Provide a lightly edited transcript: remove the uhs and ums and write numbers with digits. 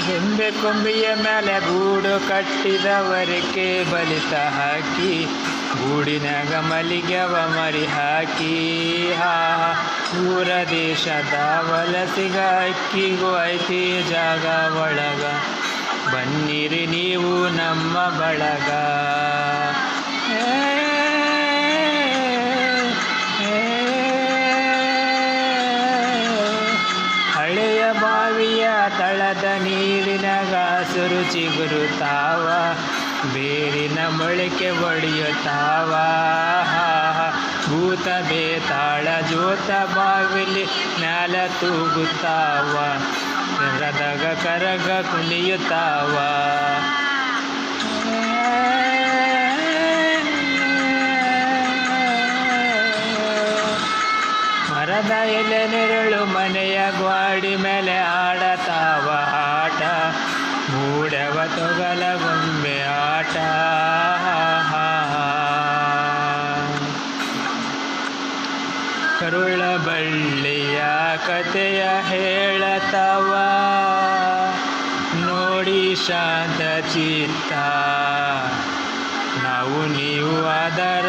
ರೆಂಬೆ ಕೊಂಬೆಯ ಮೇಲೆ ಗೂಡು ಕಟ್ಟಿದವರಿಗೆ ಬಲಿತ ಹಾಕಿ ಗೂಡಿನಾಗ ಮಲಿಗೆವ ಮರಿ ಹಾಕಿ ಊರ ದೇಶದ ವಲಸಿಗ ಅಕ್ಕಿಗೂ ಐತಿ ಜಾಗ ಒಳಗ ಬನ್ನಿರಿ ನೀವು ನಮ್ಮ ಬಳಗ. ಹಳೆಯ ಬಾವಿಯ ತಳದ ನೀರಿನಾಗ ಹಸುರು ಚಿಗುರುತ್ತಾವ ಬೇರಿನ ಮೊಳಕೆ ಒಡೆಯುತ್ತಾವ ಭೂತ ಬೇತಾಳ ಜೋತ ಬಾವಿಲಿ ಮ್ಯಾಲ ತೂಗುತ್ತಾವ ರದಾಗ ಕರಗ ಕುಣಿಯುತ್ತಾವ. ಮರದ ಎಲೆ ನೆರಳು ಮನೆಯ ಗ್ವಾಡಿ ಮೇಲೆ ಆಡತಾವ ಆಟ ಮೂಡವ ತೊಗಲ ಗೊಂಬೆ ಆಟ. ಕರುಳ ಬಳ್ಳಿಯ ಕಥೆಯ ಹೇಳತವ ನೋಡಿ ಶಾಂತ ಚಿತ್ತ ನಾವು ನೀವು ಅದರ